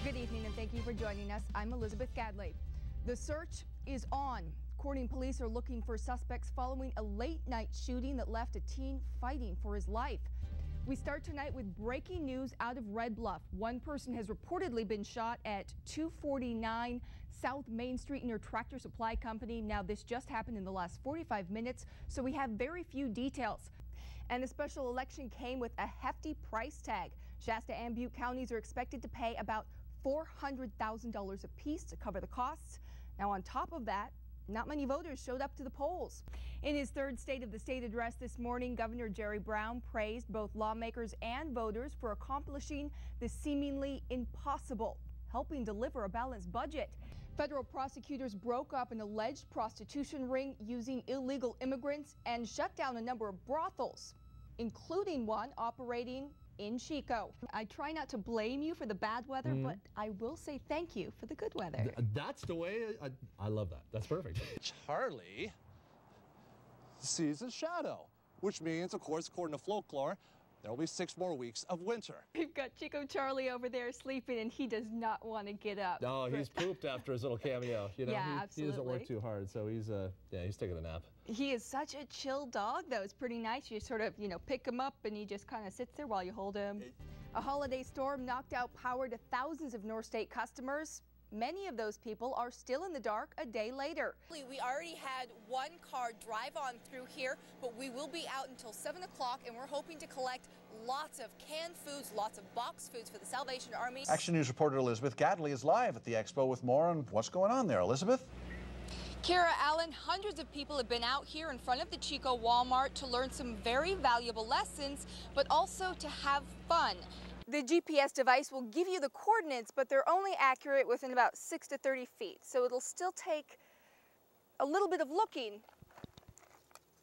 Good evening and thank you for joining us. I'm Elizabeth Gadley. The search is on. Corning police are looking for suspects following a late-night shooting that left a teen fighting for his life. We start tonight with breaking news out of Red Bluff. One person has reportedly been shot at 249 South Main Street near Tractor Supply Company. Now, this just happened in the last 45 minutes, so we have very few details. And the special election came with a hefty price tag. Shasta and Butte counties are expected to pay about $400,000 apiece to cover the costs. Now, on top of that, not many voters showed up to the polls. In his third State of the State address this morning, Governor Jerry Brown praised both lawmakers and voters for accomplishing the seemingly impossible, helping deliver a balanced budget. Federal prosecutors broke up an alleged prostitution ring using illegal immigrants and shut down a number of brothels, including one operating in Chico. I try not to blame you for the bad weather, but I will say thank you for the good weather. That's the way, I love that. That's perfect. Charlie sees a shadow, which means, of course, according to folklore, there will be 6 more weeks of winter. We've got Chico Charlie over there sleeping, and he does not want to get up. No, he's pooped after his little cameo. You know, Yeah, he doesn't work too hard, so he's taking a nap. He is such a chill dog, though. It's pretty nice. You sort of, pick him up, and he just kind of sits there while you hold him. A holiday storm knocked out power to thousands of North State customers. Many of those people are still in the dark a day later. We already had one car drive on through here, but we will be out until 7 o'clock, and we're hoping to collect lots of canned foods, lots of boxed foods for the Salvation Army. Action News reporter Elizabeth Gadley is live at the expo with more on what's going on there. Elizabeth? Kara Allen, hundreds of people have been out here in front of the Chico Walmart to learn some very valuable lessons, but also to have fun. The GPS device will give you the coordinates, but they're only accurate within about 6 to 30 feet. So it'll still take a little bit of looking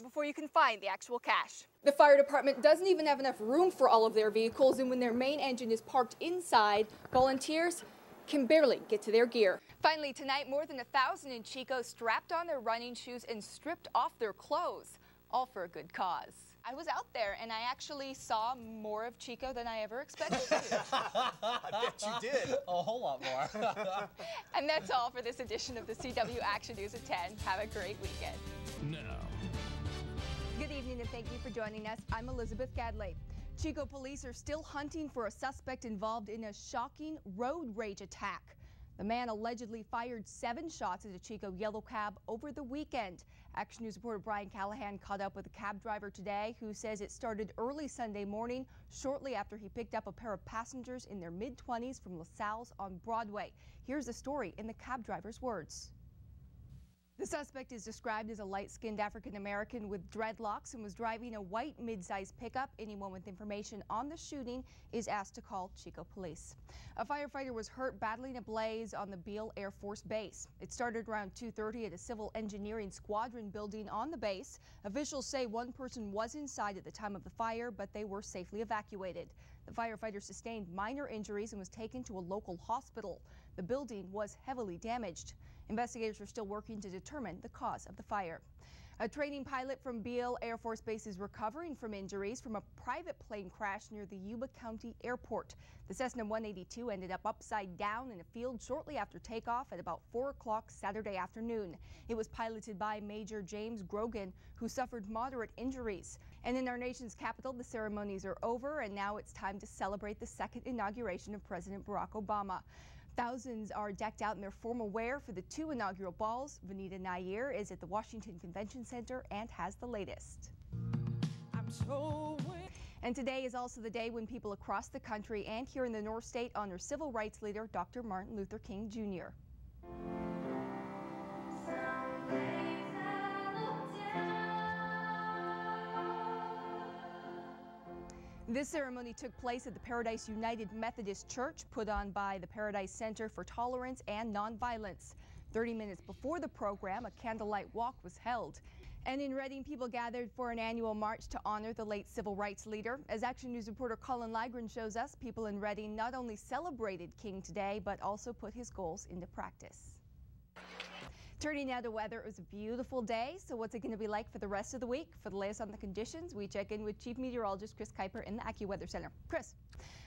before you can find the actual cache. The fire department doesn't even have enough room for all of their vehicles, and when their main engine is parked inside, volunteers can barely get to their gear. Finally, tonight, more than 1,000 in Chico strapped on their running shoes and stripped off their clothes, all for a good cause. I was out there and I actually saw more of Chico than I ever expected to. I bet you did. A whole lot more. And that's all for this edition of the CW Action News at 10. Have a great weekend. No. Good evening and thank you for joining us. I'm Elizabeth Gadley. Chico police are still hunting for a suspect involved in a shocking road rage attack. The man allegedly fired 7 shots at a Chico yellow cab over the weekend. Action News reporter Brian Callahan caught up with a cab driver today who says it started early Sunday morning, shortly after he picked up a pair of passengers in their mid-20s from LaSalle's on Broadway. Here's the story in the cab driver's words. The suspect is described as a light-skinned African-American with dreadlocks and was driving a white mid-sized pickup. Anyone with information on the shooting is asked to call Chico police. A firefighter was hurt battling a blaze on the Beale Air Force Base. It started around 2:30 at a civil engineering squadron building on the base. Officials say one person was inside at the time of the fire, but they were safely evacuated. The firefighter sustained minor injuries and was taken to a local hospital. The building was heavily damaged. Investigators are still working to determine the cause of the fire. A training pilot from Beale Air Force Base is recovering from injuries from a private plane crash near the Yuba County Airport. The Cessna 182 ended up upside down in a field shortly after takeoff at about 4 o'clock Saturday afternoon. It was piloted by Major James Grogan, who suffered moderate injuries. And in our nation's capital, the ceremonies are over, and now it's time to celebrate the second inauguration of President Barack Obama. Thousands are decked out in their formal wear for the 2 inaugural balls. Vanita Nair is at the Washington Convention Center and has the latest. And today is also the day when people across the country and here in the North State honor civil rights leader Dr. Martin Luther King Jr. This ceremony took place at the Paradise United Methodist Church, put on by the Paradise Center for Tolerance and Nonviolence. 30 minutes before the program, a candlelight walk was held. And in Reading, people gathered for an annual march to honor the late civil rights leader. As Action News reporter Colin Lygren shows us, people in Reading not only celebrated King today, but also put his goals into practice. Turning now to weather, it was a beautiful day. So what's it going to be like for the rest of the week? For the latest on the conditions, we check in with Chief Meteorologist Chris Kuiper in the AccuWeather Center. Chris.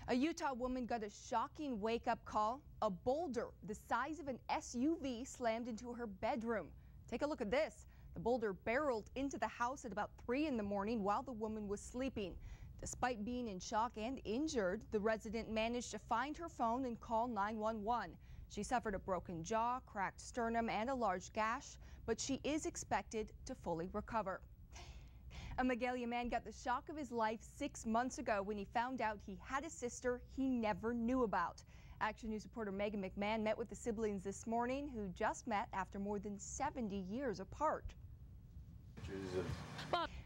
A Utah woman got a shocking wake-up call. A boulder the size of an SUV slammed into her bedroom. Take a look at this. The boulder barreled into the house at about 3 in the morning while the woman was sleeping. Despite being in shock and injured, the resident managed to find her phone and call 911. She suffered a broken jaw, cracked sternum, and a large gash, but she is expected to fully recover. A Magalia man got the shock of his life 6 months ago when he found out he had a sister he never knew about. Action News reporter Megan McMahon met with the siblings this morning, who just met after more than 70 years apart. Jesus.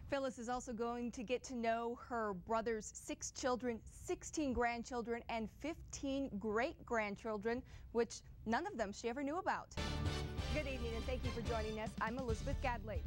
Phyllis is also going to get to know her brother's 6 children, 16 grandchildren, and 15 great-grandchildren, which none of them she ever knew about. Good evening and thank you for joining us. I'm Elizabeth Gadley.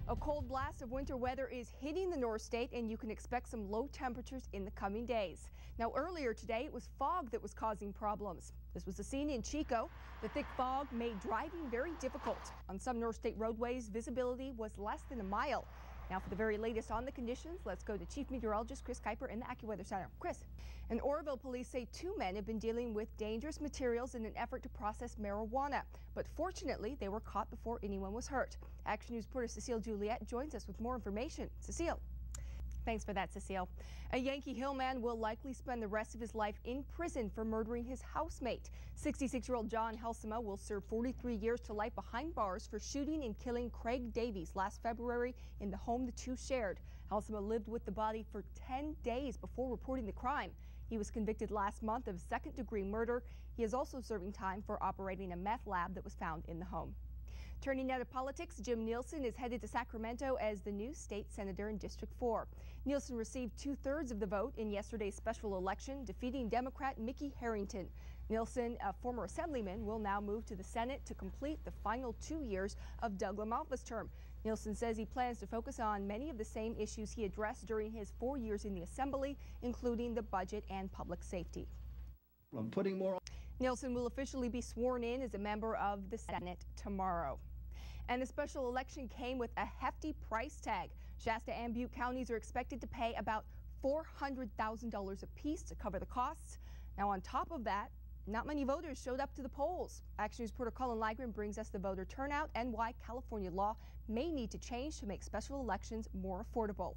A cold blast of winter weather is hitting the North State, and you can expect some low temperatures in the coming days. Now, earlier today, it was fog that was causing problems. This was the scene in Chico. The thick fog made driving very difficult. On some North State roadways, visibility was less than a mile. Now for the very latest on the conditions, let's go to Chief Meteorologist Chris Kuiper in the AccuWeather Center. Chris. In Oroville, police say 2 men have been dealing with dangerous materials in an effort to process marijuana. But fortunately, they were caught before anyone was hurt. Action News reporter Cecile Juliet joins us with more information. Cecile. Thanks for that, Cecile. A Yankee Hill man will likely spend the rest of his life in prison for murdering his housemate. 66-year-old John Helsema will serve 43 years to life behind bars for shooting and killing Craig Davies last February in the home the two shared. Helsema lived with the body for 10 days before reporting the crime. He was convicted last month of second-degree murder. He is also serving time for operating a meth lab that was found in the home. Turning now to politics, Jim Nielsen is headed to Sacramento as the new state senator in District 4. Nielsen received 2/3 of the vote in yesterday's special election, defeating Democrat Mickey Harrington. Nielsen, a former assemblyman, will now move to the Senate to complete the final 2 years of Doug LaMalva's term. Nielsen says he plans to focus on many of the same issues he addressed during his 4 years in the Assembly, including the budget and public safety. Nielsen will officially be sworn in as a member of the Senate tomorrow. And the special election came with a hefty price tag. Shasta and Butte counties are expected to pay about $400,000 apiece to cover the costs. Now, on top of that, not many voters showed up to the polls. Action News reporter Colin Lygren brings us the voter turnout and why California law may need to change to make special elections more affordable.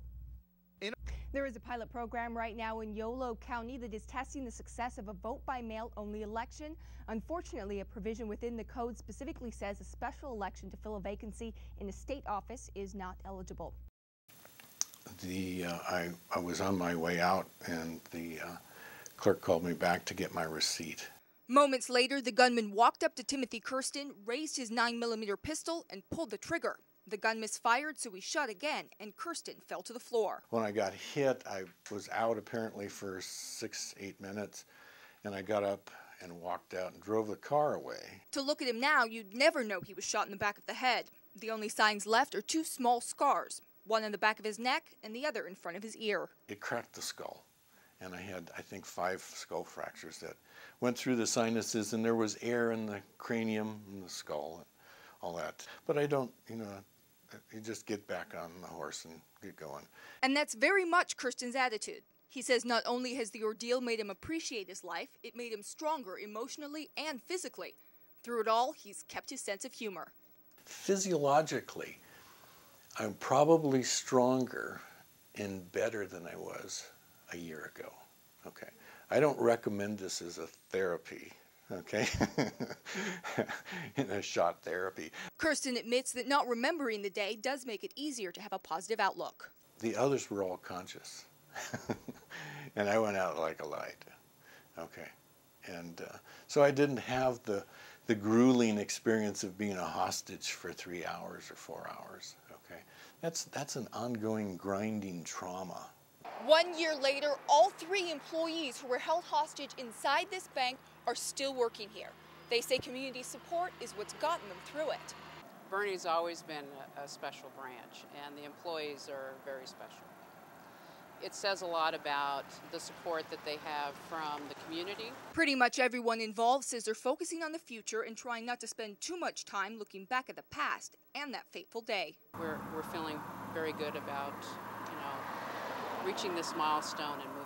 There is a pilot program right now in Yolo County that is testing the success of a vote-by-mail only election. Unfortunately, a provision within the code specifically says a special election to fill a vacancy in a state office is not eligible. I was on my way out, and the clerk called me back to get my receipt. Moments later, the gunman walked up to Timothy Kirsten, raised his 9mm pistol, and pulled the trigger. The gun misfired, so he shot again, and Kirsten fell to the floor. When I got hit, I was out apparently for 6-8 minutes, and I got up and walked out and drove the car away. To look at him now, you'd never know he was shot in the back of the head. The only signs left are 2 small scars, one in the back of his neck and the other in front of his ear. It cracked the skull, and I had, I think, 5 skull fractures that went through the sinuses, and there was air in the cranium and the skull and all that. But I don't, you just get back on the horse and get going. And that's very much Kirsten's attitude. He says not only has the ordeal made him appreciate his life, it made him stronger emotionally and physically. Through it all, he's kept his sense of humor. Physiologically, I'm probably stronger and better than I was a year ago. Okay. I don't recommend this as a therapy. Okay, in a shot therapy. Kirsten admits that not remembering the day does make it easier to have a positive outlook. The others were all conscious, and I went out like a light. Okay, and so I didn't have the grueling experience of being a hostage for 3 hours or 4 hours. Okay, that's an ongoing grinding trauma. 1 year later, all 3 employees who were held hostage inside this bank are still working here. They say community support is what's gotten them through it. Bernie's always been a special branch, and the employees are very special. It says a lot about the support that they have from the community. Pretty much everyone involved says they're focusing on the future and trying not to spend too much time looking back at the past and that fateful day. We're feeling very good about, reaching this milestone and